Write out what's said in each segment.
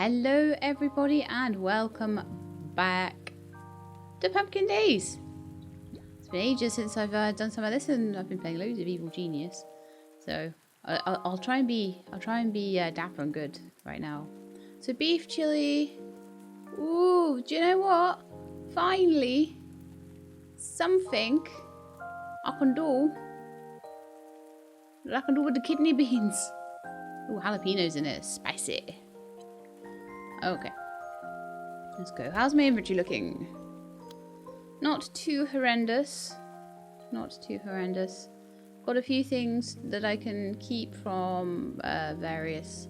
Hello everybody and welcome back to Pumpkin Days. It's been ages since I've done some of this, and I've been playing loads of Evil Genius. So I'll try and be dapper and good right now. So beef chili. Ooh, do you know what? Finally, something I can do. That I can do with the kidney beans. Ooh, jalapenos in it, spicy. Okay. Let's go. How's my inventory looking? Not too horrendous. Not too horrendous. Got a few things that I can keep from various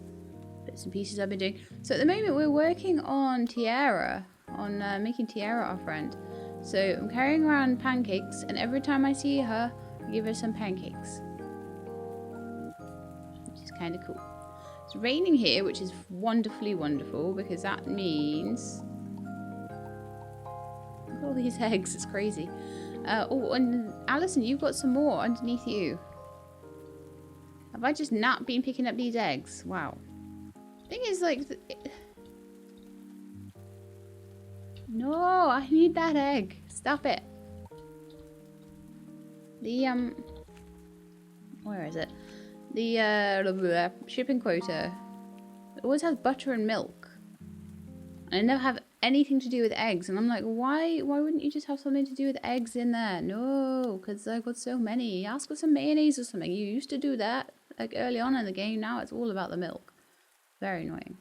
bits and pieces I've been doing. So at the moment we're working on Tiara. On making Tiara our friend. So I'm carrying around pancakes, and every time I see her, I give her some pancakes. Which is kind of cool. It's raining here, which is wonderfully wonderful, because that means... Look at all these eggs, it's crazy. Oh, and Alison, you've got some more underneath you. Have I just not been picking up these eggs? Wow. Thing is, like... No, I need that egg. Stop it. The, where is it? The shipping quota, it always has butter and milk. And I never have anything to do with eggs. And I'm like, why wouldn't you just have something to do with eggs in there? No, because I've got so many. Ask for some mayonnaise or something. You used to do that like early on in the game. Now it's all about the milk. Very annoying.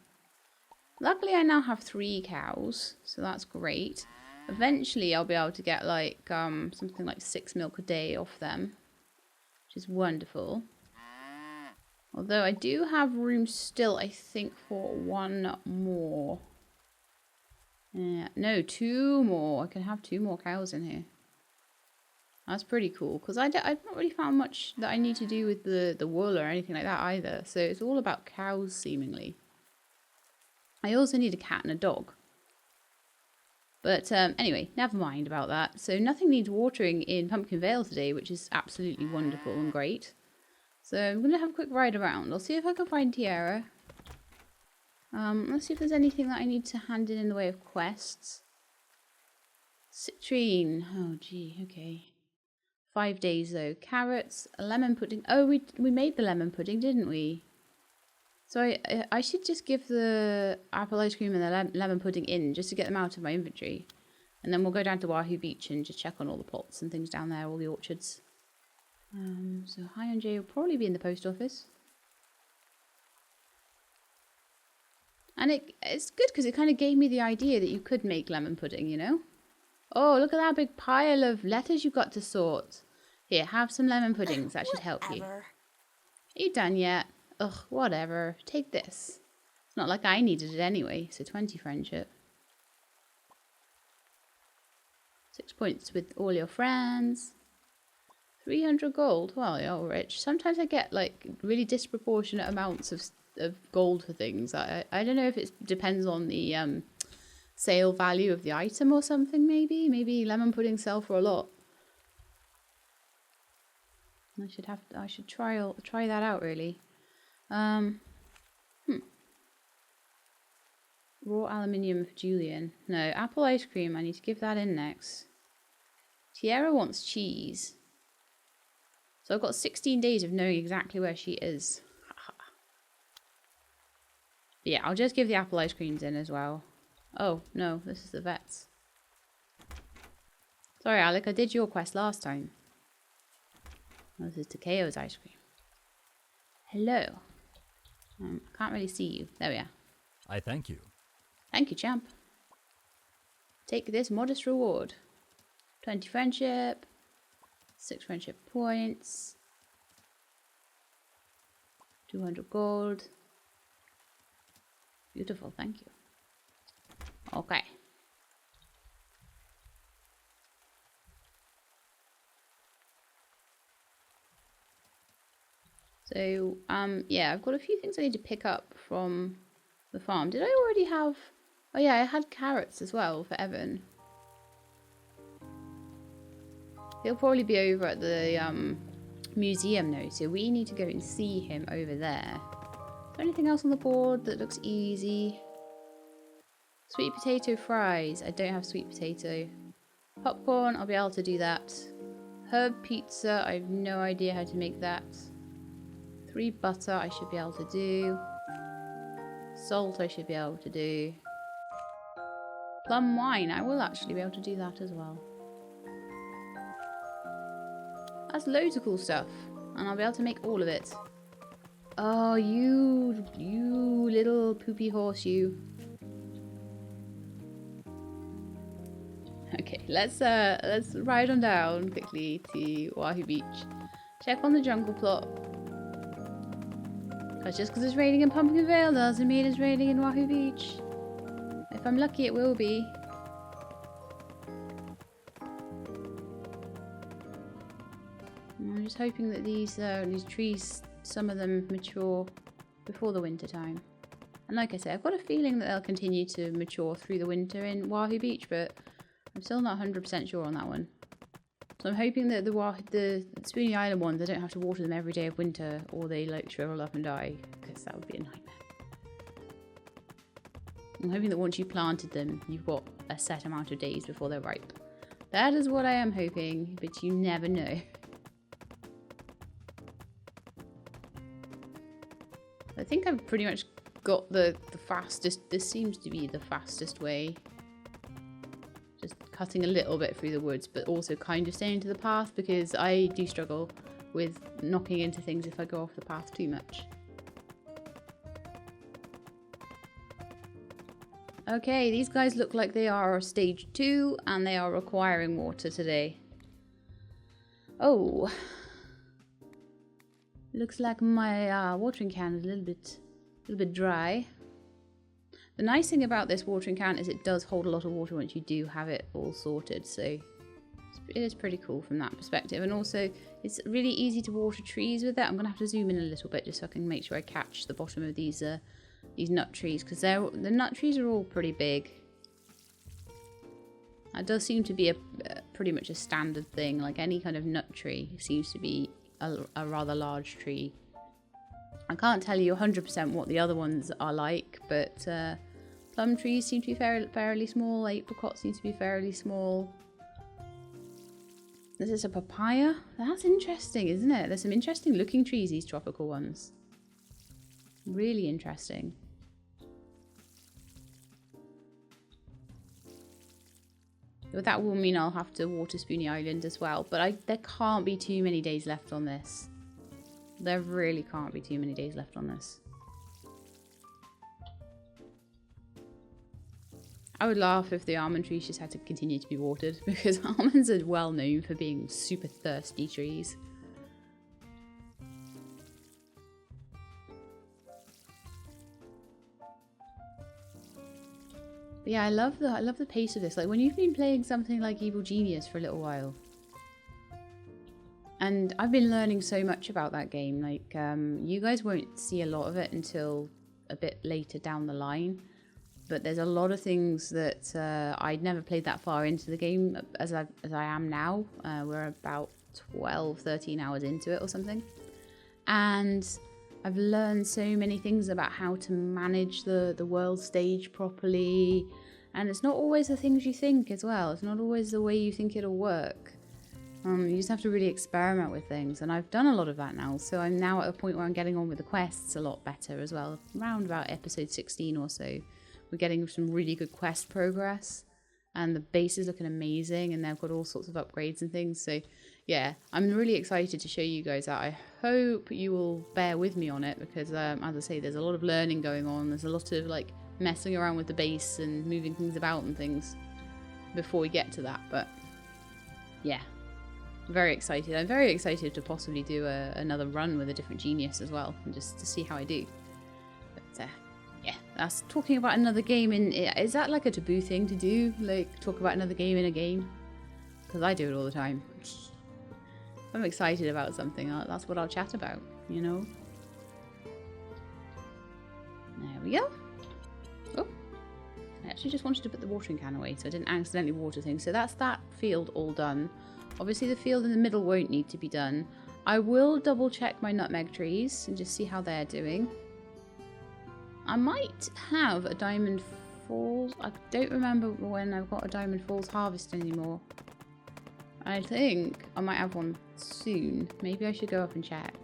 Luckily, I now have 3 cows, so that's great. Eventually, I'll be able to get like something like 6 milk a day off them, which is wonderful. Although I do have room still, I think, for 1 more. No, 2 more. I can have 2 more cows in here. That's pretty cool, because I've not really found much that I need to do with the wool or anything like that either. So it's all about cows, seemingly. I also need a cat and a dog. But anyway, never mind about that. So nothing needs watering in Pumpkin Vale today, which is absolutely wonderful and great. So I'm going to have a quick ride around. I'll see if I can find Tiara. Let's see if there's anything that I need to hand in the way of quests. Citrine. Oh, gee, okay. 5 days, though. Carrots, a lemon pudding. Oh, we made the lemon pudding, didn't we? So I should just give the apple ice cream and the lemon pudding in, just to get them out of my inventory. And then we'll go down to Wahoo Beach and just check on all the plots and things down there, all the orchards. So High on J will probably be in the post office. And it's good because it kind of gave me the idea that you could make lemon pudding, you know? Oh, look at that big pile of letters you've got to sort. Here, have some lemon puddings. That should help you. Are you done yet? Ugh, whatever. Take this. It's not like I needed it anyway, so 20 friendship. 6 points with all your friends. 300 gold. Well, you're rich. Sometimes I get like really disproportionate amounts of gold for things. I don't know if it depends on the sale value of the item or something. Maybe lemon pudding sell for a lot. I should try that out really. Raw aluminium for Julian. No, apple ice cream. I need to give that in next. Tiara wants cheese. So I've got 16 days of knowing exactly where she is. But yeah, I'll just give the apple ice creams in as well. Oh, no, this is the vet's. Sorry, Alec, I did your quest last time. Oh, this is Takeo's ice cream. Hello. I can't really see you. There we are. I thank you. Thank you, champ. Take this modest reward. 20 friendship. 6 friendship points. 200 gold. Beautiful, thank you. Okay. So, yeah, I've got a few things I need to pick up from the farm. Did I already have... Oh yeah, I had carrots as well for Evan. He'll probably be over at the museum now, so we need to go and see him over there. Is there anything else on the board that looks easy? Sweet potato fries. I don't have sweet potato. Popcorn, I'll be able to do that. Herb pizza, I have no idea how to make that. 3 butter, I should be able to do. Salt, I should be able to do. Plum wine, I will actually be able to do that as well. That's loads of cool stuff. And I'll be able to make all of it. Oh, you little poopy horse, you. Okay, let's ride on down quickly to Wahoo Beach. Check on the jungle plot. Because just because it's raining in Pumpkinvale doesn't mean it's raining in Wahoo Beach. If I'm lucky, it will be. I'm just hoping that these trees, some of them mature before the winter time. And like I said, I've got a feeling that they'll continue to mature through the winter in Wahoo Beach, but I'm still not 100% sure on that one. So I'm hoping that the Spoonie Island ones, I don't have to water them every day of winter, or they like shrivel up and die, because that would be a nightmare. I'm hoping that once you planted them, you've got a set amount of days before they're ripe. That is what I am hoping, but you never know. I think I've pretty much got the fastest, this seems to be the fastest way. Just cutting a little bit through the woods, but also kind of staying to the path, because I do struggle with knocking into things if I go off the path too much. Okay, these guys look like they are stage 2 and they are requiring water today. Oh. Looks like my watering can is a little bit dry. The nice thing about this watering can is it does hold a lot of water once you do have it all sorted, so it is pretty cool from that perspective. And also, it's really easy to water trees with it. I'm going to have to zoom in a little bit just so I can make sure I catch the bottom of these nut trees, because the nut trees are all pretty big. That does seem to be pretty much a standard thing. Like any kind of nut tree seems to be a rather large tree. I can't tell you 100% what the other ones are like, but plum trees seem to be fairly small. Apricots seem to be fairly small. This is a papaya. That's interesting, isn't it? There's some interesting looking trees, these tropical ones. Really interesting. But that will mean I'll have to water Spoonie Island as well. But there can't be too many days left on this. There really can't be too many days left on this. I would laugh if the almond trees just had to continue to be watered, because almonds are well known for being super thirsty trees. But yeah, I love the pace of this. Like when you've been playing something like Evil Genius for a little while, and I've been learning so much about that game. Like you guys won't see a lot of it until a bit later down the line, but there's a lot of things that I'd never played that far into the game as I am now. We're about 12-13 hours into it or something, and I've learned so many things about how to manage the world stage properly, and it's not always the things you think as well. It's not always the way you think it'll work. You just have to really experiment with things, and I've done a lot of that now, so I'm now at a point where I'm getting on with the quests a lot better as well. Around about episode 16 or so, we're getting some really good quest progress, and the base is looking amazing, and they've got all sorts of upgrades and things, so yeah, I'm really excited to show you guys that. I hope you will bear with me on it, because as I say, there's a lot of learning going on. There's a lot of like messing around with the base and moving things about and things before we get to that, but yeah, very excited. I'm very excited to possibly do another run with a different genius as well, and just to see how I do. But yeah, that's talking about another game is that like a taboo thing to do? Like talk about another game in a game? Because I do it all the time. If I'm excited about something, that's what I'll chat about, you know? There we go. Oh, I actually just wanted to put the watering can away so I didn't accidentally water things. So that's that field all done. Obviously the field in the middle won't need to be done. I will double check my nutmeg trees and just see how they're doing. I might have a diamond Falls. I don't remember when I've got a Diamond Falls harvest anymore. I think I might have one soon. Maybe I should go up and check.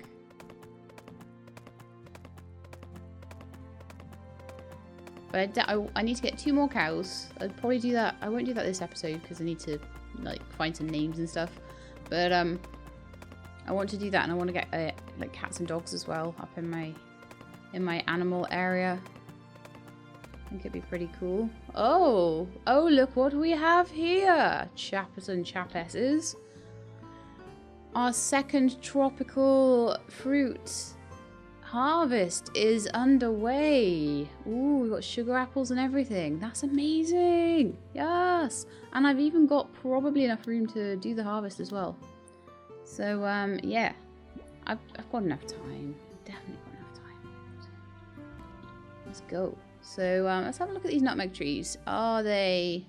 But I need to get 2 more cows. I'd probably do that. I won't do that this episode because I need to like find some names and stuff. But I want to do that, and I want to get like cats and dogs as well up in my animal area. I think it'd be pretty cool. Oh, look what we have here, chappers and chappesses. Our second tropical fruit harvest is underway. Ooh, we've got sugar apples and everything. That's amazing. Yes. And I've even got probably enough room to do the harvest as well. So, yeah. I've got enough time. Definitely got enough time. Let's go. So, let's have a look at these nutmeg trees. Are they...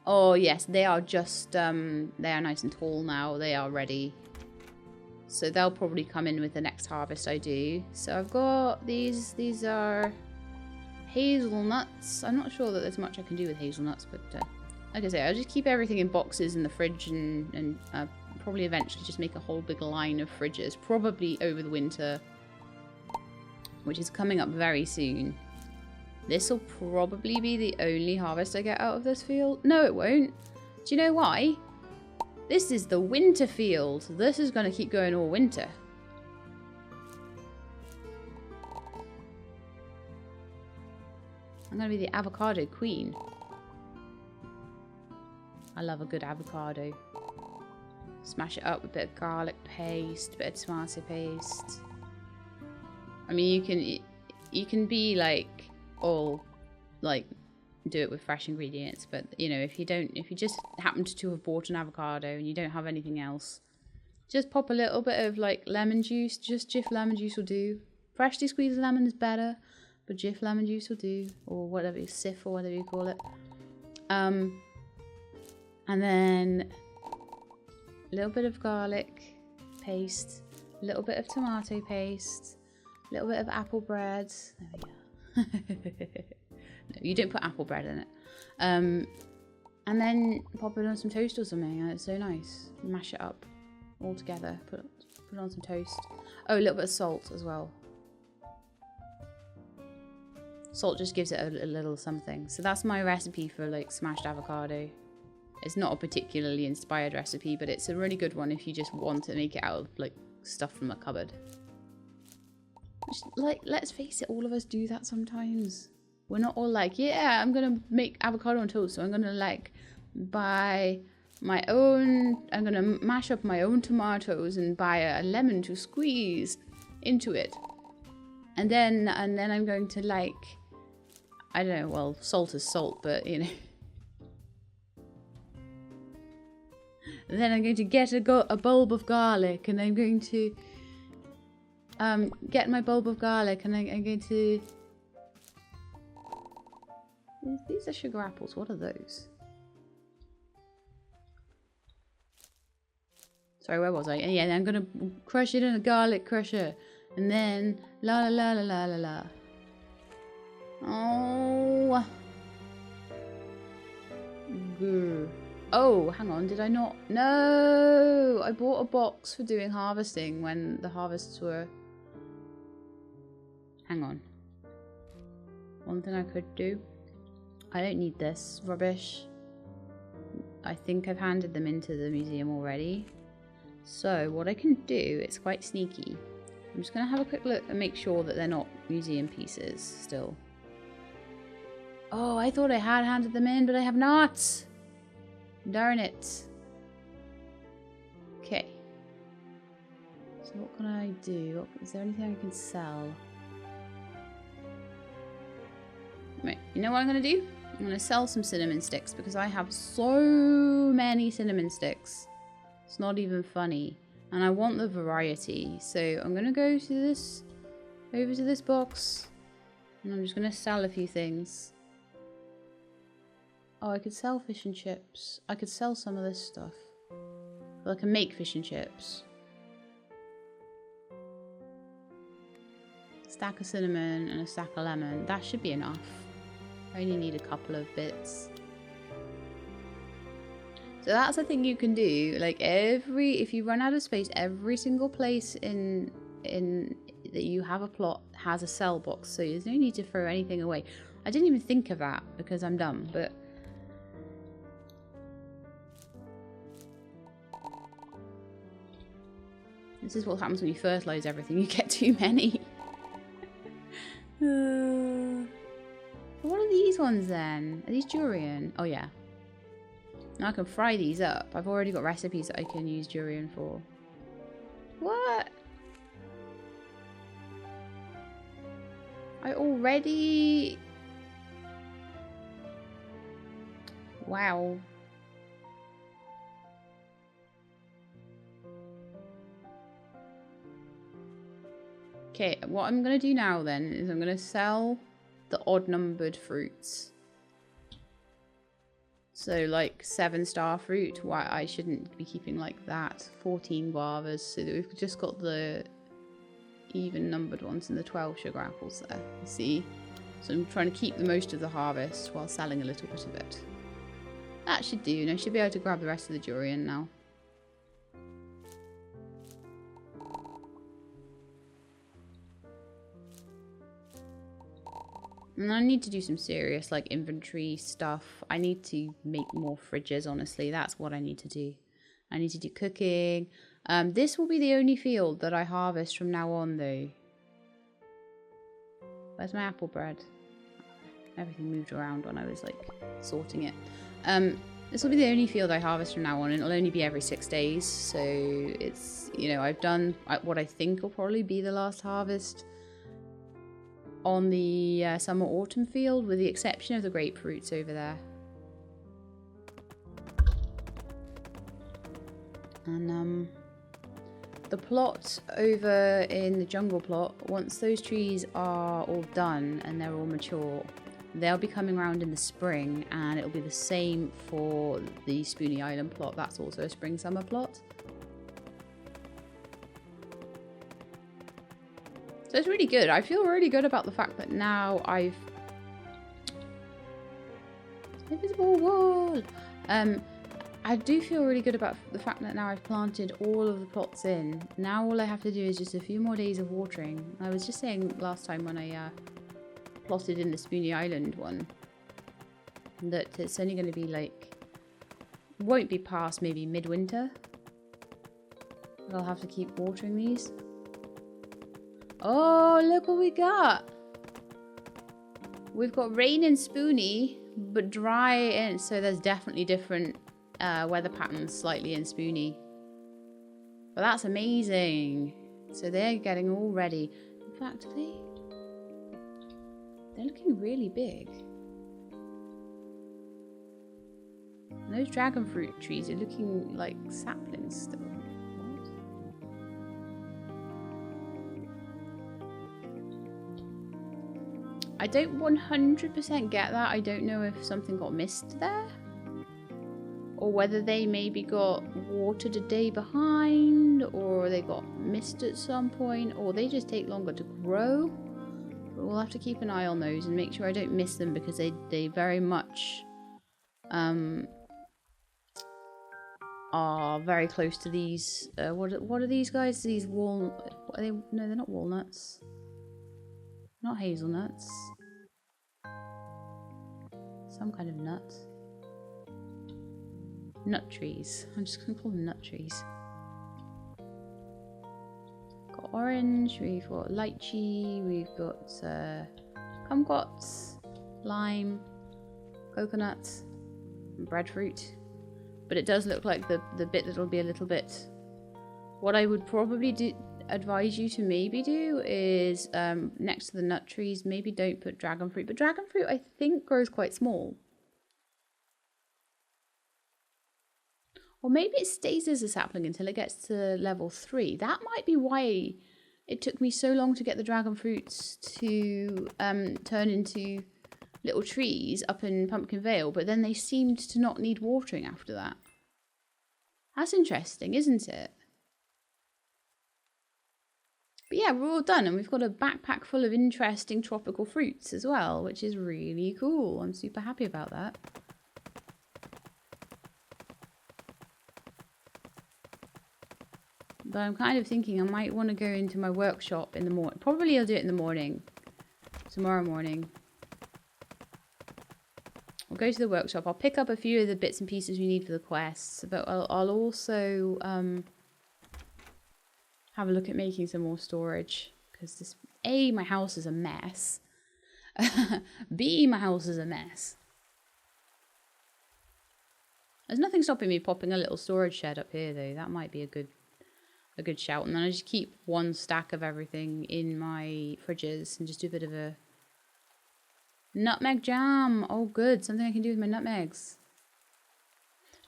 Oh, yes. They are just, they are nice and tall now. They are ready. So they'll probably come in with the next harvest I do. So I've got these. These are hazelnuts. I'm not sure that there's much I can do with hazelnuts, but like I say, I'll just keep everything in boxes in the fridge and probably eventually just make a whole big line of fridges, probably over the winter, which is coming up very soon. This will probably be the only harvest I get out of this field. No, it won't. Do you know why? This is the winter field. This is going to keep going all winter. I'm going to be the avocado queen. I love a good avocado. Smash it up with a bit of garlic paste, a bit of tomato paste. I mean, you can be like all like do it with fresh ingredients, but you know, if you just happened to have bought an avocado and you don't have anything else, just pop a little bit of like lemon juice. Just Jif lemon juice will do. Freshly squeezed lemon is better, but Jif lemon juice will do, or whatever, Sif or whatever you call it. And then a little bit of garlic paste, a little bit of tomato paste, a little bit of apple bread. There we go. No, you don't put apple bread in it. And then pop it on some toast or something, and it's so nice. Mash it up all together. Put it on some toast. Oh, a little bit of salt as well. Salt just gives it a little something. So that's my recipe for like smashed avocado. It's not a particularly inspired recipe, but it's a really good one if you just want to make it out of like stuff from a cupboard. Like, let's face it, all of us do that sometimes. We're not all like, yeah, I'm gonna make avocado on toast, so I'm gonna like buy my own, I'm gonna mash up my own tomatoes and buy a lemon to squeeze into it. And then I'm going to like, I don't know, well, salt is salt, but you know. And then I'm going to get a bulb of garlic, and I'm going to get my bulb of garlic, and I'm going to... These are sugar apples. What are those? Sorry, where was I? And yeah, I'm gonna crush it in a garlic crusher, and then la la la la la la. Oh. Grr. Oh, hang on. Did I not? No, I bought a box for doing harvesting when the harvests were. Hang on. One thing I could do. I don't need this rubbish. I think I've handed them into the museum already. So what I can do, it's quite sneaky. I'm just going to have a quick look and make sure that they're not museum pieces still. Oh, I thought I had handed them in, but I have not. Darn it. Okay. So what can I do? Is there anything I can sell? Right, you know what I'm going to do? I'm going to sell some cinnamon sticks because I have so many cinnamon sticks. It's not even funny. And I want the variety. So I'm going to go to this, over to this box. And I'm just going to sell a few things. Oh, I could sell fish and chips. I could sell some of this stuff. Well, I can make fish and chips. Stack of cinnamon and a stack of lemon. That should be enough. I only need a couple of bits. So that's a thing you can do. Like if you run out of space, every single place in that you have a plot has a sell box. So there's no need to throw anything away. I didn't even think of that because I'm dumb, but this is what happens when you fertilize everything. You get too many. What are these ones then? Are these durian? Oh yeah. Now I can fry these up. I've already got recipes that I can use durian for. What? I already... Wow. Okay, what I'm going to do now then is I'm going to sell the odd numbered fruits. So like 7-star fruit, why I shouldn't be keeping like that. 14 guavas, so that we've just got the even numbered ones and the 12 sugar apples there, you see? So I'm trying to keep the most of the harvest while selling a little bit of it. That should do, and I should be able to grab the rest of the durian now. And I need to do some serious like inventory stuff. I need to make more fridges, honestly. That's what I need to do. I need to do cooking. This will be the only field that I harvest from now on though. Where's my apple bread? Everything moved around when I was like sorting it. This will be the only field I harvest from now on, and it'll only be every 6 days. So it's, you know, I've done what I think will probably be the last harvest on the summer autumn field, with the exception of the grapefruits over there. And the plot over in the jungle plot, once those trees are all done and they're all mature, they'll be coming around in the spring, and it'll be the same for the Spoony Island plot. That's also a spring summer plot. So it's really good. I feel really good about the fact that now I've... Invisible wall! I do feel really good about the fact that now I've planted all of the plots in. Now all I have to do is just a few more days of watering. I was just saying last time when I plotted in the Spoony Island one that it's only going to be like... won't be past maybe midwinter. I'll have to keep watering these. Oh, look what we got. We've got rain in Spoony, but dry in, so there's definitely different weather patterns slightly in Spoony. But that's amazing. So they're getting all ready. In fact, they're looking really big. And those dragon fruit trees are looking like saplings still. I don't 100% get that. I don't know if something got missed there, or whether they maybe got watered a day behind, or they got missed at some point, or they just take longer to grow. But we'll have to keep an eye on those and make sure I don't miss them, because they very much are very close to these. What are these guys? These no, they're not walnuts. Not hazelnuts. Some kind of nut. Nut trees. I'm just going to call them nut trees. Got orange, we've got lychee, we've got kumquats, lime, coconuts, and breadfruit. But it does look like the bit that'll be a little bit... What I would probably advise you to maybe do is next to the nut trees, maybe don't put dragon fruit, but dragon fruit I think grows quite small, or maybe it stays as a sapling until it gets to level 3. That might be why it took me so long to get the dragon fruits to turn into little trees up in Pumpkin Vale, but then they seemed to not need watering after that. That's interesting, isn't it? But yeah, we're all done, and we've got a backpack full of interesting tropical fruits as well, which is really cool. I'm super happy about that. But I'm kind of thinking I might want to go into my workshop in the morning. Probably I'll do it in the morning. Tomorrow morning. I'll go to the workshop. I'll pick up a few of the bits and pieces we need for the quests. But I'll also have a look at making some more storage. Because this, A, my house is a mess. B, my house is a mess. There's nothing stopping me popping a little storage shed up here though. That might be a good shout. And then I just keep one stack of everything in my fridges and just do a bit of a nutmeg jam. Oh good, something I can do with my nutmegs.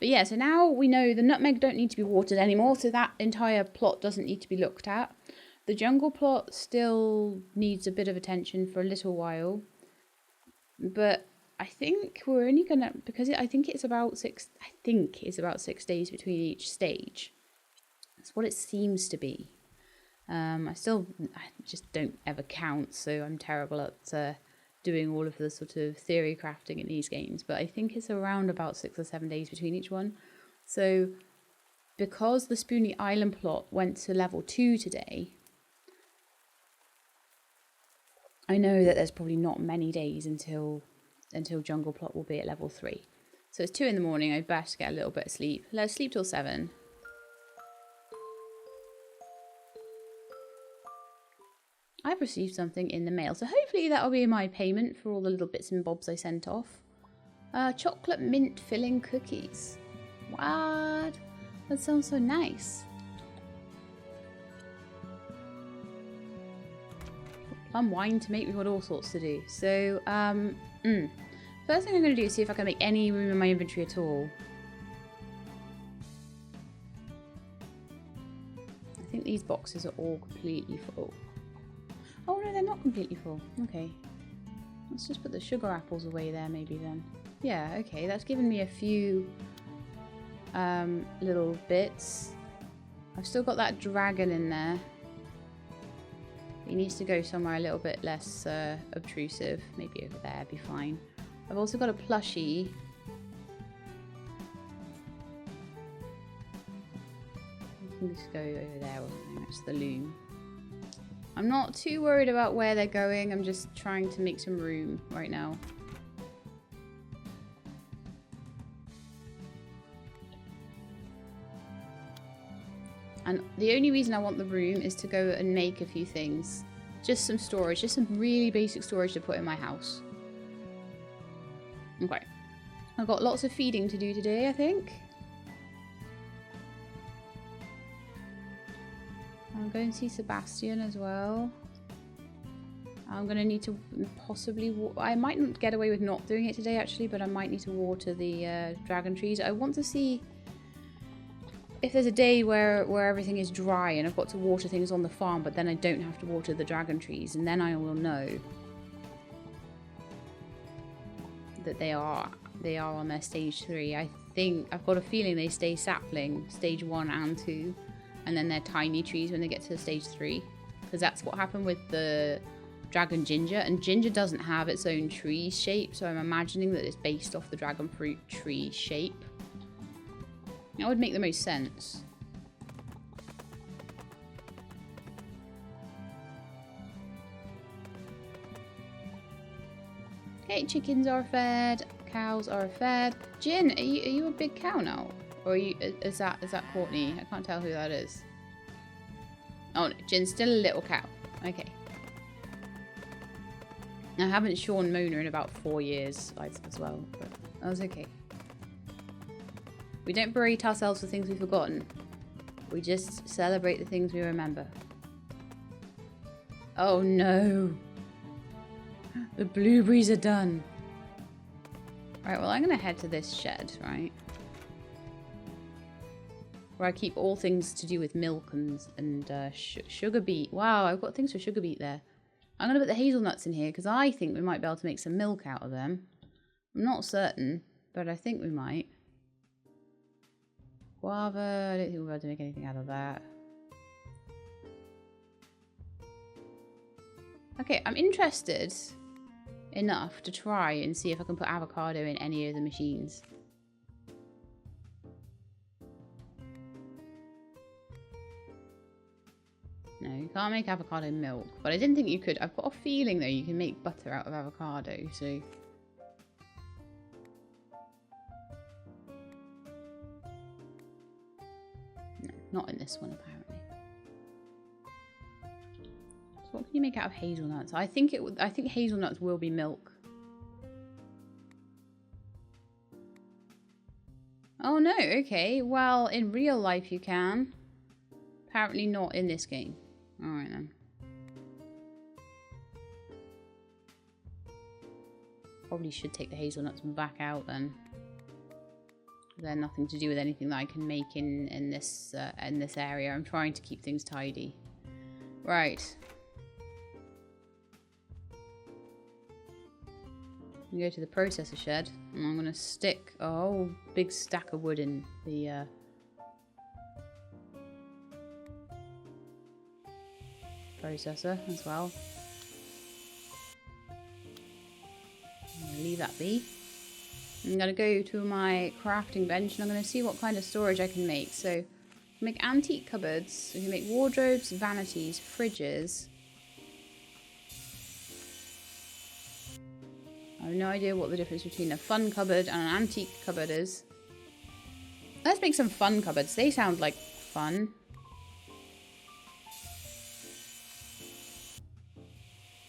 But yeah, so now we know the nutmeg don't need to be watered anymore, so that entire plot doesn't need to be looked at. The jungle plot still needs a bit of attention for a little while. But I think we're only gonna, because I think it's about 6 days between each stage. That's what it seems to be. I just don't ever count, so I'm terrible at doing all of the sort of theory crafting in these games. But I think it's around about 6 or 7 days between each one. So because the Spoony Island plot went to level 2 today, I know that there's probably not many days until jungle plot will be at level 3. So it's 2 in the morning. I'd best get a little bit of sleep. Let's sleep till 7. I've received something in the mail, so hopefully that'll be my payment for all the little bits and bobs I sent off. Chocolate mint filling cookies. What? That sounds so nice. Plum wine to make. We've got all sorts to do. So, first thing I'm going to do is see if I can make any room in my inventory at all. I think these boxes are all completely full. Oh no, they're not completely full. Okay. Let's just put the sugar apples away there maybe then. Yeah, okay. That's given me a few little bits. I've still got that dragon in there. He needs to go somewhere a little bit less obtrusive. Maybe over there, be fine. I've also got a plushie. I can just go over there or something. That's the loom. I'm not too worried about where they're going. I'm just trying to make some room right now. And the only reason I want the room is to go and make a few things. Just some storage. Just some really basic storage to put in my house. Okay. I've got lots of feeding to do today, I think. I'm going to see Sebastian as well. I'm going to need to possibly... I might not get away with not doing it today, actually, but I might need to water the dragon trees. I want to see if there's a day where everything is dry and I've got to water things on the farm, but then I don't have to water the dragon trees, and then I will know that they are on their stage 3. I think I've got a feeling they stay sapling stage 1 and 2, and then they're tiny trees when they get to stage 3, because that's what happened with the dragon ginger, and ginger doesn't have its own tree shape, so I'm imagining that it's based off the dragon fruit tree shape. That would make the most sense. Okay, chickens are fed, cows are fed. Jin, are you a big cow now? Or are you, is that Courtney? I can't tell who that is. Oh no, Jin's still a little cow. Okay. I haven't shorn Mona in about 4 years as well, but that was okay. We don't berate ourselves for things we've forgotten. We just celebrate the things we remember. Oh no. The blueberries are done. Right, well I'm going to head to this shed, right? Where I keep all things to do with milk and sugar beet. Wow, I've got things for sugar beet there. I'm going to put the hazelnuts in here because I think we might be able to make some milk out of them. I'm not certain, but I think we might. Guava, I don't think we'll be able to make anything out of that. Okay, I'm interested enough to try and see if I can put avocado in any of the machines. No, you can't make avocado milk, but I didn't think you could. I've got a feeling though you can make butter out of avocado, so... No, not in this one apparently. So what can you make out of hazelnuts? I think hazelnuts will be milk. Oh no, okay. Well, in real life you can. Apparently not in this game. Alright then. Probably should take the hazelnuts back out then. They're nothing to do with anything that I can make in this area. I'm trying to keep things tidy. Right. I'm going to go to the processor shed and I'm going to stick a whole big stack of wood in the processor as well. I'm going to leave that be. I'm going to go to my crafting bench and I'm going to see what kind of storage I can make. So, make antique cupboards, we can make wardrobes, vanities, fridges. I have no idea what the difference between a fun cupboard and an antique cupboard is. Let's make some fun cupboards. They sound like fun.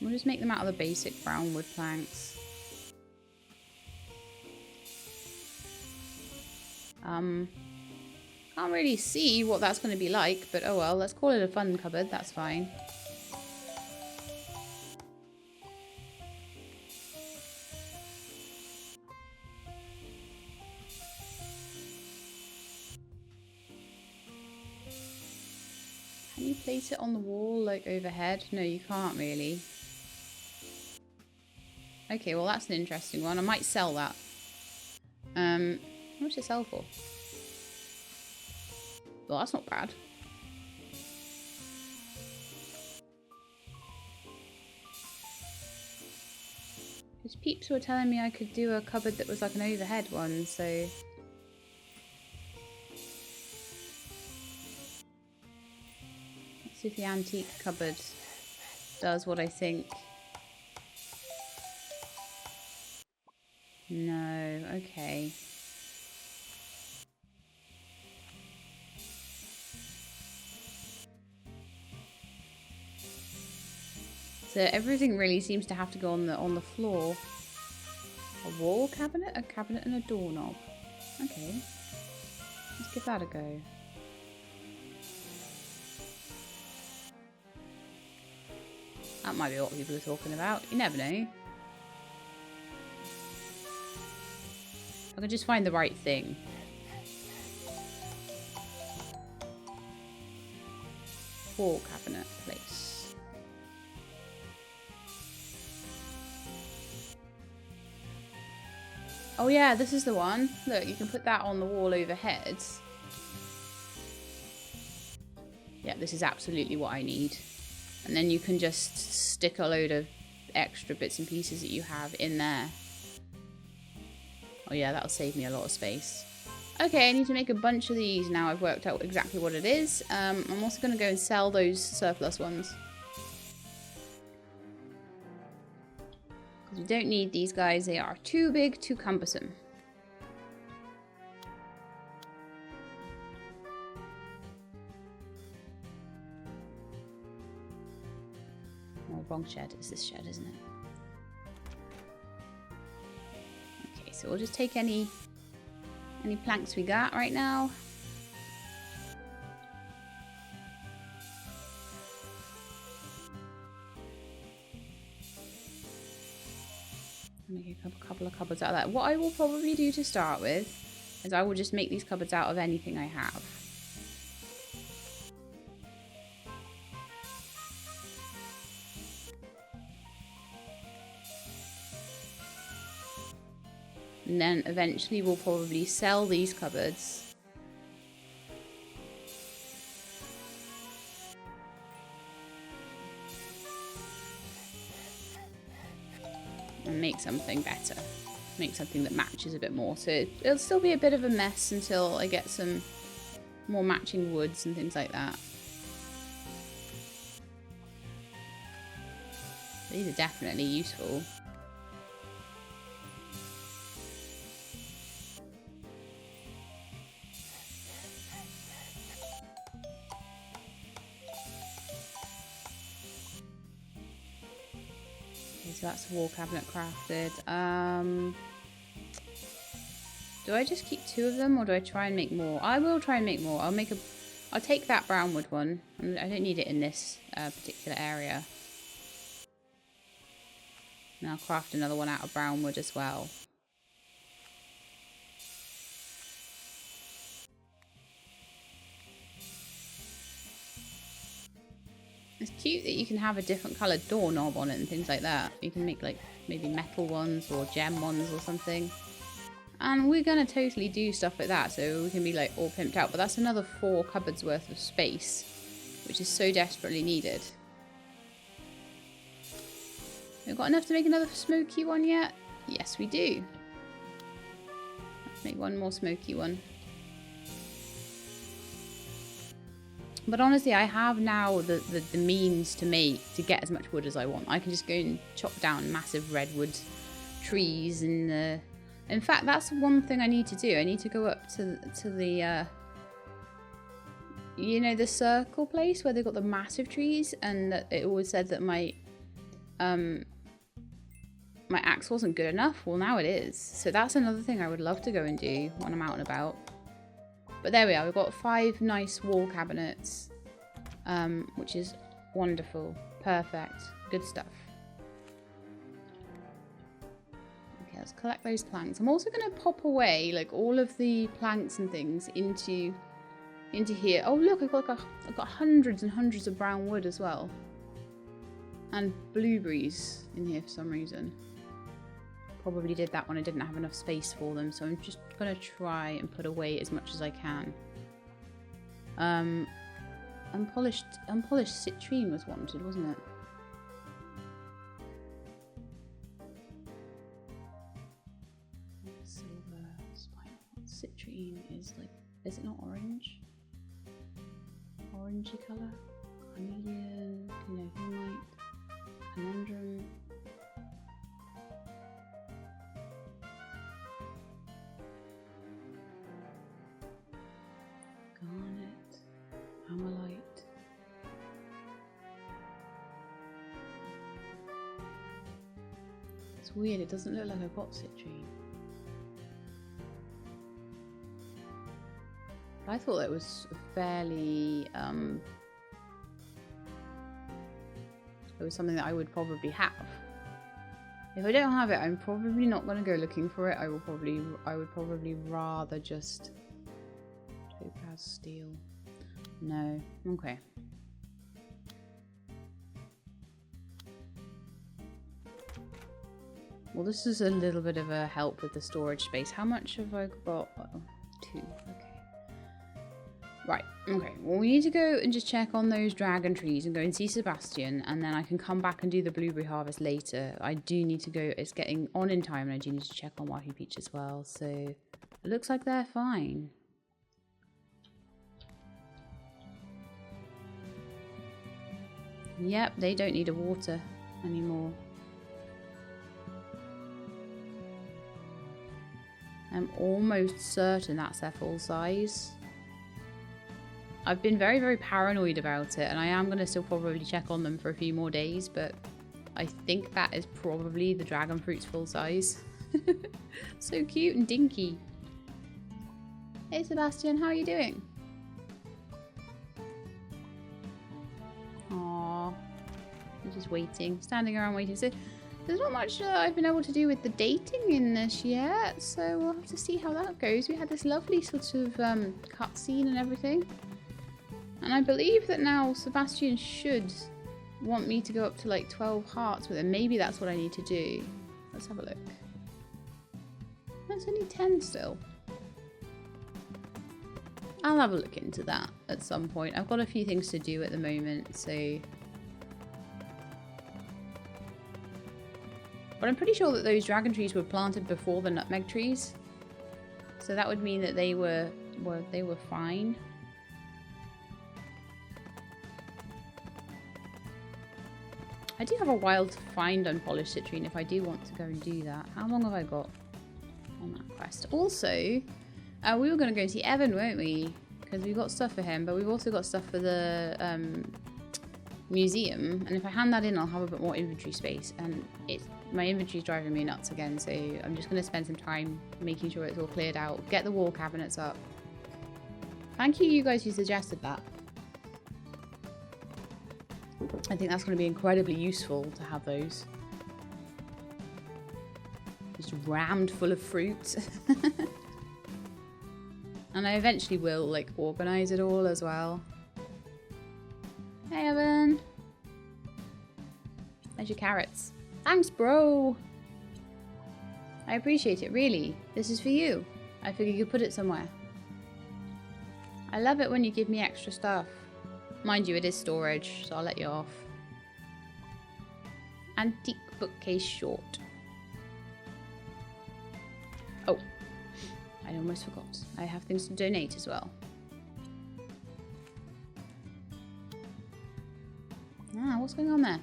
We'll just make them out of the basic brown wood planks. Can't really see what that's going to be like, but oh well, let's call it a fun cupboard, that's fine. Can you place it on the wall, like overhead? No, you can't really. Okay, well that's an interesting one. I might sell that. How much does it sell for? Well, that's not bad. These peeps were telling me I could do a cupboard that was like an overhead one, so... Let's see if the antique cupboard does what I think. No, okay. So everything really seems to have to go on the floor. A wall cabinet, a cabinet and a doorknob. Okay. Let's give that a go. That might be what people are talking about. You never know. I can just find the right thing. Wall cabinet place. Oh yeah, this is the one. Look, you can put that on the wall overhead. Yeah, this is absolutely what I need. And then you can just stick a load of extra bits and pieces that you have in there. Oh yeah, that'll save me a lot of space. Okay, I need to make a bunch of these now. I've worked out exactly what it is. I'm also going to go and sell those surplus ones. Because we don't need these guys. They are too big, too cumbersome. Oh, wrong shed. It's this shed, isn't it? Okay, so we'll just take any planks we got right now. Make a couple of cupboards out of that. What I will probably do to start with is I will just make these cupboards out of anything I have. And then eventually we'll probably sell these cupboards. make something better. Make something that matches a bit more. So it'll still be a bit of a mess until I get some more matching woods and things like that. These are definitely useful. So that's the wall cabinet crafted. Do I just keep 2 of them or do I try and make more? I will try and make more. I'll take that brownwood one. I don't need it in this particular area. And I'll craft another one out of brownwood as well. It's cute that you can have a different coloured doorknob on it and things like that. You can make like maybe metal ones or gem ones or something. And we're going to totally do stuff like that so we can be like all pimped out. But that's another 4 cupboards worth of space, which is so desperately needed. We've got enough to make another smoky one yet? Yes, we do. Let's make one more smoky one. But honestly, I have now the means to get as much wood as I want. I can just go and chop down massive redwood trees. And in fact, that's one thing I need to do. I need to go up to the, you know, the circle place where they've got the massive trees. And it always said that my axe wasn't good enough. Well, now it is. So that's another thing I would love to go and do when I'm out and about. But there we are, we've got 5 nice wall cabinets, which is wonderful, perfect, good stuff. Okay, let's collect those planks. I'm also going to pop away like all of the planks and things into here. Oh look, I've got hundreds and hundreds of brown wood as well, and blueberries in here for some reason. Probably did that when I didn't have enough space for them, so I'm just gonna try and put away as much as I can. Unpolished citrine was wanted, wasn't it? Silver spine. Citrine is like, is it not orange? Orangey colour. Carnelian, Canohumite, Conundrum. Garnet, Amalite. It's weird, it doesn't look like I've got citrine. I thought it was fairly, it was something that I would probably have. If I don't have it, I'm probably not going to go looking for it. I would probably rather just topaz steel. No. Okay. Well, this is a little bit of a help with the storage space. How much have I got? Oh, 2. Okay. Right. Okay. Well, we need to go and just check on those dragon trees and go and see Sebastian, and then I can come back and do the blueberry harvest later. I do need to go. It's getting on in time, and I do need to check on Wahoo Beach as well. So it looks like they're fine. Yep, they don't need a water anymore. I'm almost certain that's their full size. I've been very, very paranoid about it, and I am going to still probably check on them for a few more days, but I think that is probably the dragon fruit's full size. So cute and dinky. Hey Sebastian, how are you doing? Aww. I'm just waiting, standing around waiting. So there's not much I've been able to do with the dating in this yet, so we'll have to see how that goes. We had this lovely sort of cutscene and everything. And I believe that now Sebastian should want me to go up to like 12 hearts with him. Maybe that's what I need to do. Let's have a look. That's only 10 still. I'll have a look into that at some point. I've got a few things to do at the moment, so... But I'm pretty sure that those dragon trees were planted before the nutmeg trees. So that would mean that they were fine. I do have a while to find unpolished citrine if I do want to go and do that. How long have I got on that quest? Also, we were going to go and see Evan, weren't we? Because we've got stuff for him, but we've also got stuff for the museum. And if I hand that in, I'll have a bit more inventory space. And my inventory's driving me nuts again, so I'm just going to spend some time making sure it's all cleared out. Get the wall cabinets up. Thank you guys who suggested that. I think that's going to be incredibly useful to have those. Just rammed full of fruit. And I eventually will, like, organise it all as well. Hey, Evan. There's your carrots. Thanks, bro. I appreciate it, really. This is for you. I figured you could put it somewhere. I love it when you give me extra stuff. Mind you, it is storage, so I'll let you off. Antique bookcase short. Oh, I almost forgot. I have things to donate as well. Ah, what's going on there?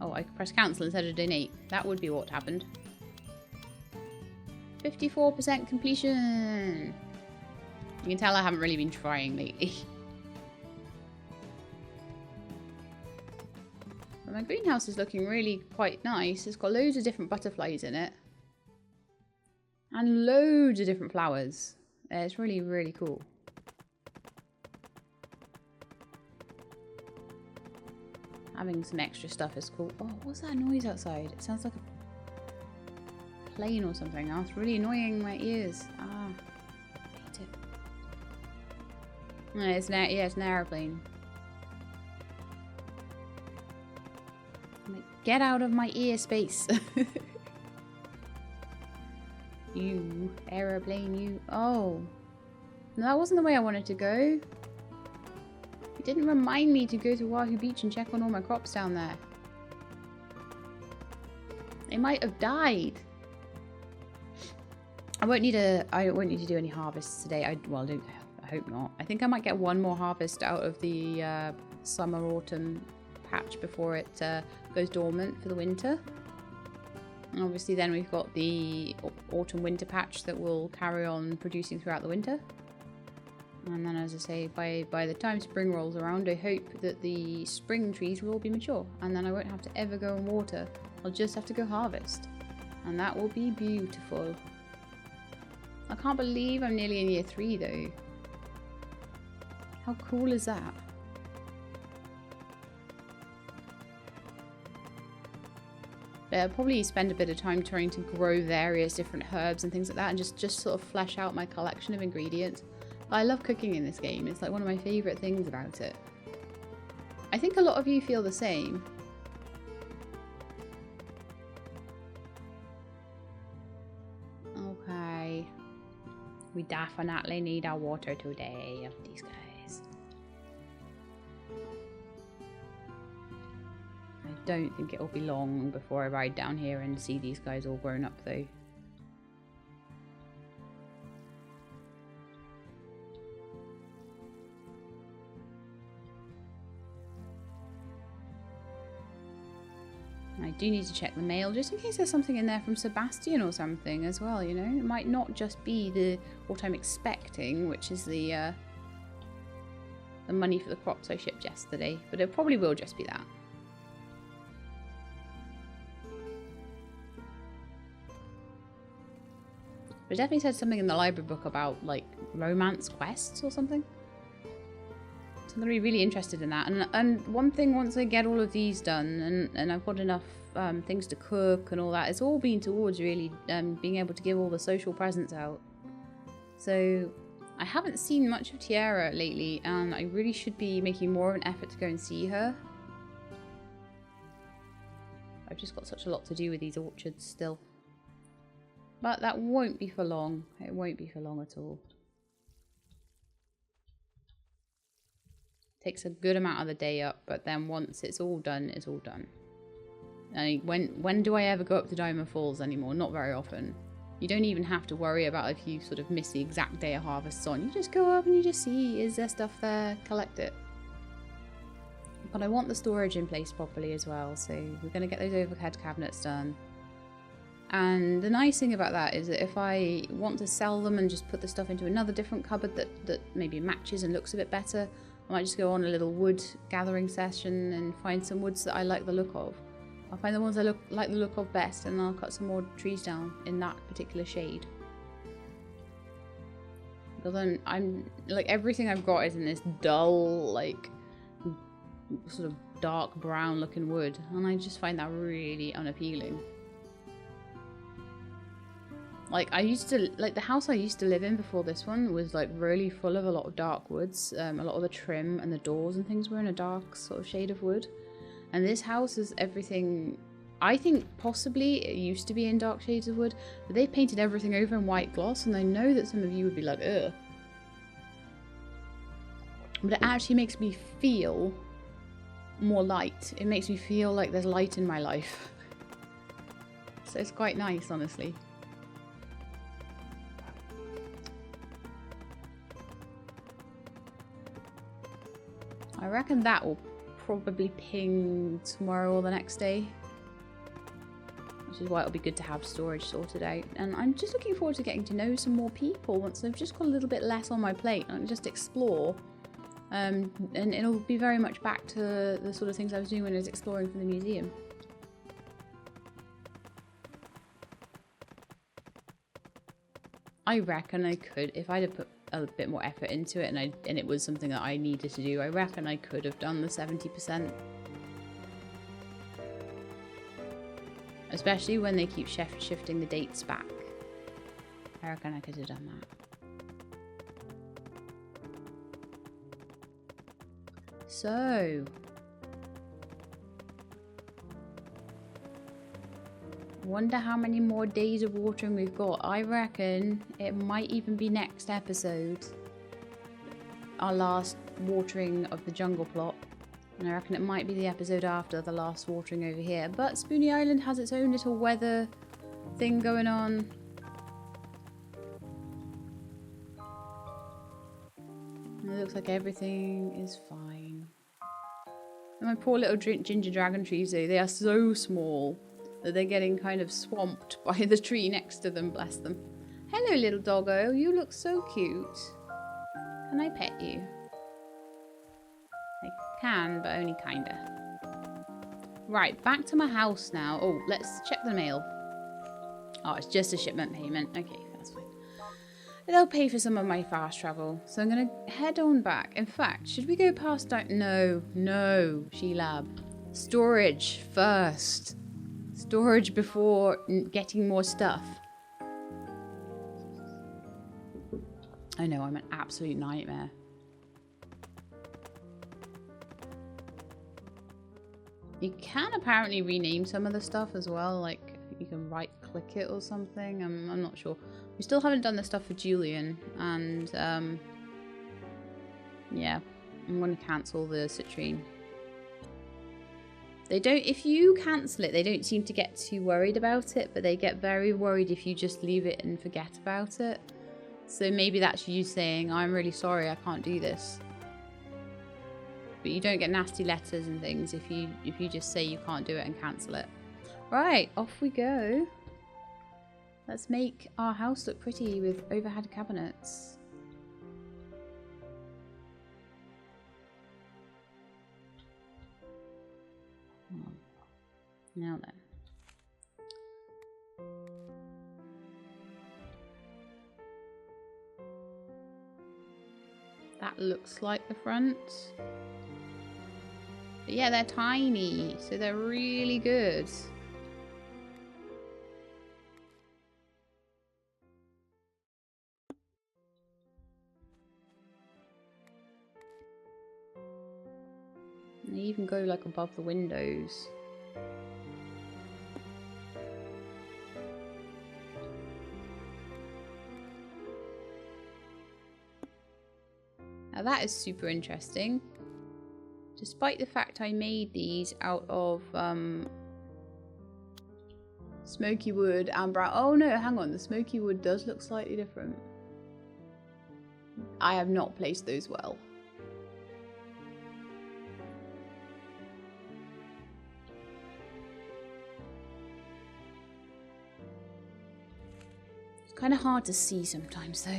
Oh, I could press cancel instead of donate. That would be what happened. 54% completion. You can tell I haven't really been trying lately. But my greenhouse is looking really quite nice. It's got loads of different butterflies in it. And loads of different flowers. It's really, really cool. Having some extra stuff is cool. Oh, what's that noise outside? It sounds like a plane or something. Oh, it's really annoying my ears. Ah, I hate it. No, it's an airplane. Like, get out of my ear space. You aeroplane, you. Oh, no, that wasn't the way I wanted to go. It didn't remind me to go to Wahoo Beach and check on all my crops down there. They might have died. I won't need to do any harvests today. I hope not. I think I might get one more harvest out of the summer autumn patch before it goes dormant for the winter. And obviously then we've got the autumn winter patch that will carry on producing throughout the winter. And then, as I say, by the time spring rolls around, I hope that the spring trees will all be mature. And then I won't have to ever go and water. I'll just have to go harvest. And that will be beautiful. I can't believe I'm nearly in year 3 though. How cool is that? I'll probably spend a bit of time trying to grow various different herbs and things like that and just sort of flesh out my collection of ingredients. I love cooking in this game. It's like one of my favourite things about it. I think a lot of you feel the same. Okay. We definitely need our water today of these guys. I don't think it'll be long before I ride down here and see these guys all grown up though. I do need to check the mail just in case there's something in there from Sebastian or something as well, you know. It might not just be what I'm expecting, which is the money for the crops I shipped yesterday, but it probably will just be that. But it definitely said something in the library book about like romance quests or something. So I'm going to be really interested in that. And one thing, once I get all of these done and I've got enough things to cook and all that, it's all been towards really being able to give all the social presents out. So I haven't seen much of Tiara lately and I really should be making more of an effort to go and see her. I've just got such a lot to do with these orchards still. But that won't be for long. It won't be for long at all. Takes a good amount of the day up, but then once it's all done, it's all done. When do I ever go up to Diamond Falls anymore? Not very often. You don't even have to worry about if you sort of miss the exact day a harvest's on. You just go up and you just see, is there stuff there? Collect it. But I want the storage in place properly as well, so we're going to get those overhead cabinets done. And the nice thing about that is that if I want to sell them and just put the stuff into another different cupboard that maybe matches and looks a bit better, I might just go on a little wood gathering session and find some woods that I like the look of. I'll find the ones I like the look of best, and I'll cut some more trees down in that particular shade. Because I'm like, everything I've got is in this dull, like, sort of dark brown looking wood, and I just find that really unappealing. Like, the house I used to live in before this one was like really full of a lot of dark woods. A lot of the trim and the doors and things were in a dark sort of shade of wood. And this house is everything, I think possibly it used to be in dark shades of wood, but they've painted everything over in white gloss, and I know that some of you would be like, ugh. But it actually makes me feel more light. It makes me feel like there's light in my life. So it's quite nice, honestly. I reckon that will probably ping tomorrow or the next day, which is why it'll be good to have storage sorted out. And I'm just looking forward to getting to know some more people once I've just got a little bit less on my plate and just explore. And it'll be very much back to the sort of things I was doing when I was exploring for the museum. I reckon I could, if I'd have put a bit more effort into it and it was something that I needed to do, I reckon I could have done the 70%. Especially when they keep shifting the dates back. I reckon I could have done that. So, wonder how many more days of watering we've got. I reckon it might even be next episode, our last watering of the jungle plot, and I reckon it might be the episode after the last watering over here. But Spoony Island has its own little weather thing going on. And it looks like everything is fine. And my poor little ginger dragon trees, they are so small that they're getting kind of swamped by the tree next to them, bless them. Hello, little doggo. You look so cute. Can I pet you? I can, but only kinda. Right, back to my house now. Oh, let's check the mail. Oh, it's just a shipment payment. Okay, that's fine. They'll pay for some of my fast travel. So I'm going to head on back. In fact, should we go past... No, Sheilab. Storage first. Storage before getting more stuff. I know, I'm an absolute nightmare. You can apparently rename some of the stuff as well, like you can right click it or something. I'm not sure. We still haven't done the stuff for Julian, and yeah, I'm going to cancel the citrine. They don't, if you cancel it, they don't seem to get too worried about it, but they get very worried if you just leave it and forget about it. So maybe that's you saying, I'm really sorry, I can't do this. But you don't get nasty letters and things if you just say you can't do it and cancel it. Right, off we go. Let's make our house look pretty with overhead cabinets. Now then. That looks like the front. But yeah, they're tiny, so they're really good. And they even go like above the windows. Now that is super interesting. Despite the fact I made these out of Smoky wood and brown. Oh no, hang on. The smoky wood does look slightly different. I have not placed those well. It's kind of hard to see sometimes though.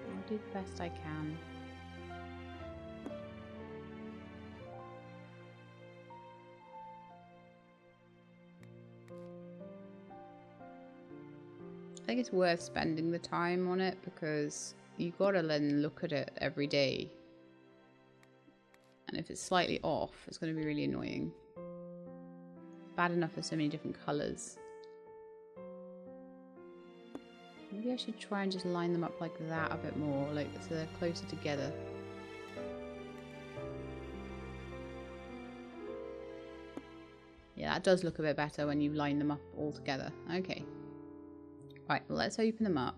I'll do the best I can. I think it's worth spending the time on it because you gotta then look at it every day. And if it's slightly off, it's gonna be really annoying. Bad enough there's so many different colours. Maybe I should try and just line them up like that a bit more, like so they're closer together. Yeah, that does look a bit better when you line them up all together. Okay. Right, well, let's open them up.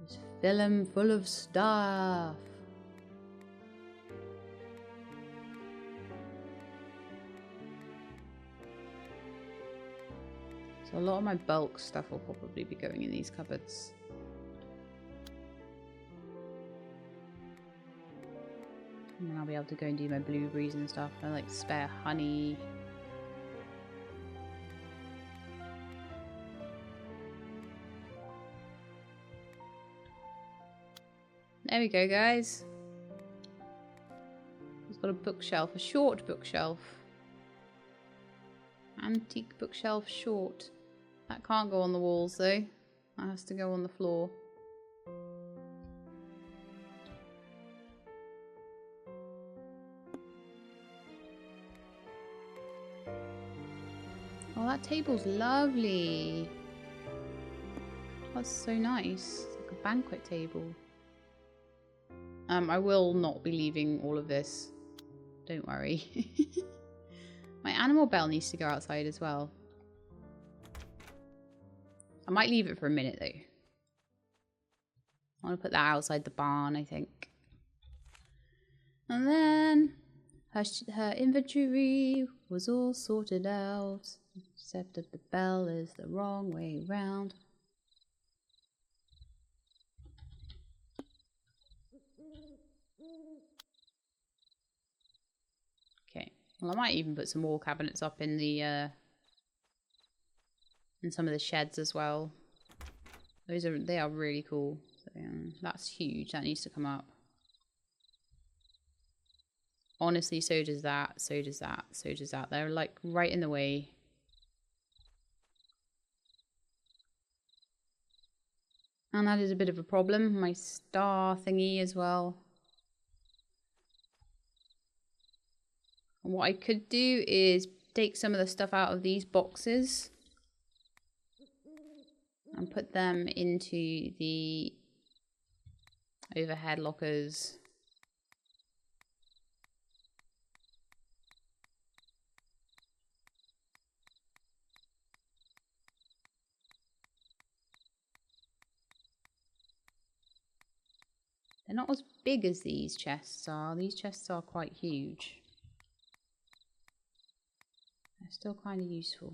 Just fill them full of stuff. So a lot of my bulk stuff will probably be going in these cupboards. And then I'll be able to go and do my blueberries and stuff. I like spare honey. There we go, guys. It's got a bookshelf, a short bookshelf. Antique bookshelf short. That can't go on the walls though. That has to go on the floor. Oh, that table's lovely. That's so nice. It's like a banquet table. I will not be leaving all of this. Don't worry. My animal bell needs to go outside as well. I might leave it for a minute though. I want to put that outside the barn, I think. And then her inventory was all sorted out. Except that the bell is the wrong way round. Okay. Well, I might even put some more cabinets up in the in some of the sheds as well. They are really cool. So, that's huge. That needs to come up. Honestly, so does that. So does that. So does that. They're like right in the way. And that is a bit of a problem. My star thingy as well. And what I could do is take some of the stuff out of these boxes and put them into the overhead lockers. They're not as big as these chests are. These chests are quite huge. They're still kind of useful.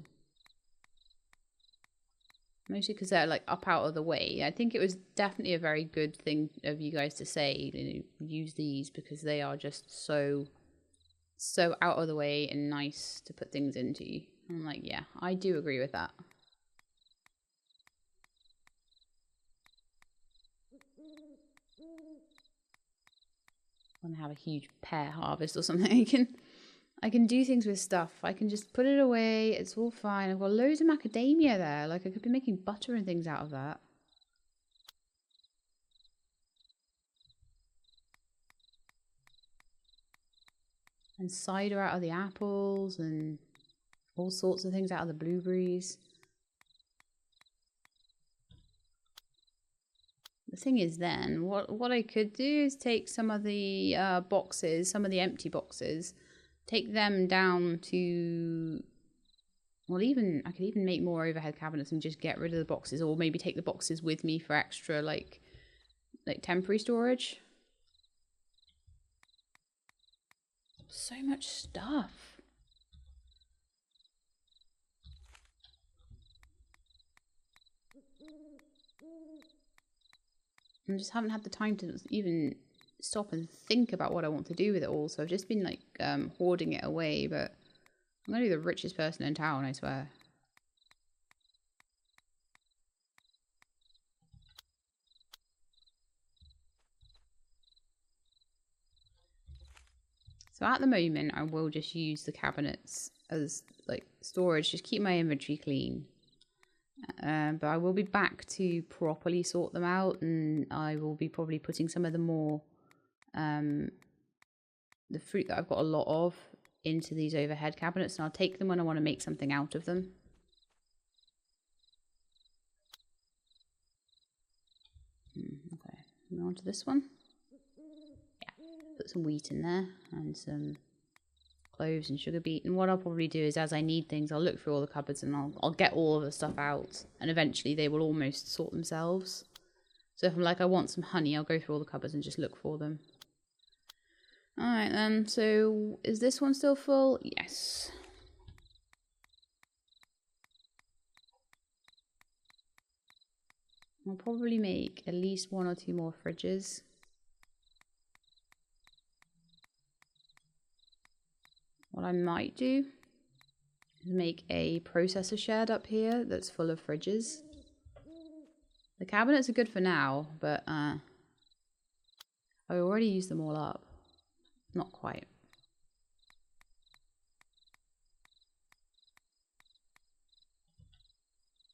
Mostly because they're like up out of the way. I think it was definitely a very good thing of you guys to say, you know, use these because they are just so out of the way and nice to put things into. I'm like, yeah, I do agree with that. I want to have a huge pear harvest or something. I can do things with stuff. I can just put it away. It's all fine. I've got loads of macadamia there. Like I could be making butter and things out of that. And cider out of the apples and all sorts of things out of the blueberries. The thing is then, what I could do is take some of the boxes, some of the empty boxes, take them down to Well, even I could even make more overhead cabinets and just get rid of the boxes, or maybe take the boxes with me for extra like temporary storage. So much stuff. I just haven't had the time to even stop and think about what I want to do with it all. So I've just been like hoarding it away, but I'm gonna be the richest person in town, I swear. So at the moment, I will just use the cabinets as like storage, just keep my inventory clean. But I will be back to properly sort them out, and I will be probably putting some of the more, the fruit that I've got a lot of into these overhead cabinets, and I'll take them when I want to make something out of them. Okay, moving on to this one. Yeah, put some wheat in there and some cloves and sugar beet. And what I'll probably do is, as I need things, I'll look through all the cupboards and I'll get all of the stuff out, and eventually they will almost sort themselves. So if I'm like, I want some honey, I'll go through all the cupboards and just look for them. Alright then, so is this one still full? Yes. I'll probably make at least 1 or 2 more fridges. What I might do is make a processor shed up here that's full of fridges. The cabinets are good for now, but I already used them all up. Not quite.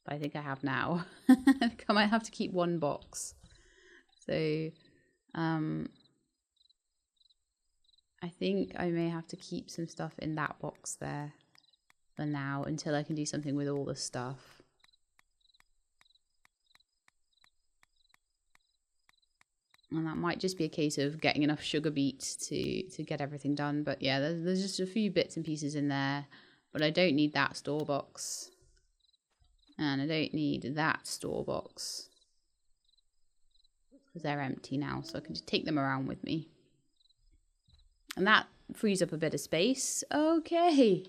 But I think I have now. I think I might have to keep 1 box. So, I think I may have to keep some stuff in that box there for now until I can do something with all the stuff. And that might just be a case of getting enough sugar beet to get everything done. But yeah, there's just a few bits and pieces in there. But I don't need that store box. And I don't need that store box. Because they're empty now, so I can just take them around with me. And that frees up a bit of space. Okay.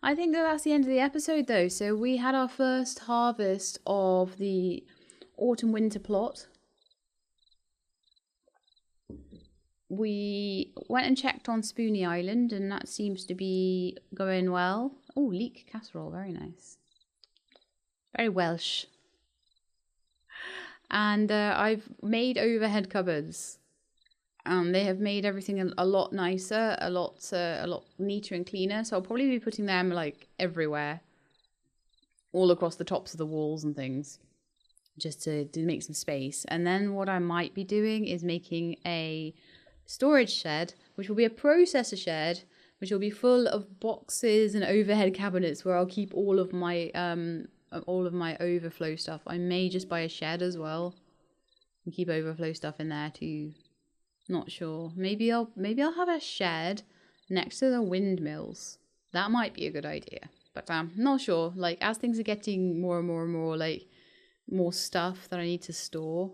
I think that's the end of the episode though. So we had our first harvest of the autumn-winter plot. We went and checked on Spoony Island, and that seems to be going well. Oh, leek casserole, very nice. Very Welsh. And I've made overhead cupboards. They have made everything a lot nicer, a lot neater and cleaner. So I'll probably be putting them like everywhere, all across the tops of the walls and things, just to make some space. And then what I might be doing is making a storage shed, which will be a processor shed, which will be full of boxes and overhead cabinets where I'll keep all of my overflow stuff. I may just buy a shed as well and keep overflow stuff in there too. Not sure. Maybe I'll have a shed next to the windmills. That might be a good idea. But I'm not sure. Like, as things are getting more and more and more, like, more stuff that I need to store,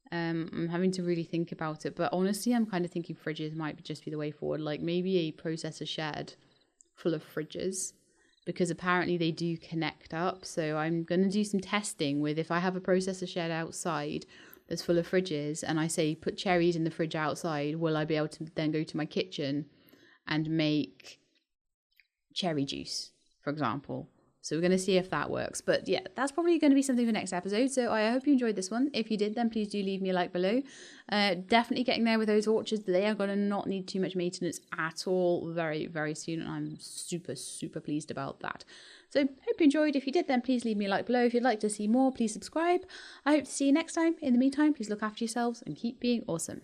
I'm having to really think about it. But honestly, I'm kind of thinking fridges might just be the way forward. Like, maybe a processor shed full of fridges, because apparently they do connect up. So I'm going to do some testing with, if I have a processor shed outside that's full of fridges and I say put cherries in the fridge outside, will I be able to then go to my kitchen and make cherry juice, for example? So we're going to see if that works. But yeah, that's probably going to be something for next episode. So I hope you enjoyed this one. If you did, then please do leave me a like below. Definitely getting there with those orchards. They are going to not need too much maintenance at all very, very soon. And I'm super, super pleased about that. So hope you enjoyed. If you did, then please leave me a like below. If you'd like to see more, please subscribe. I hope to see you next time. In the meantime, please look after yourselves and keep being awesome.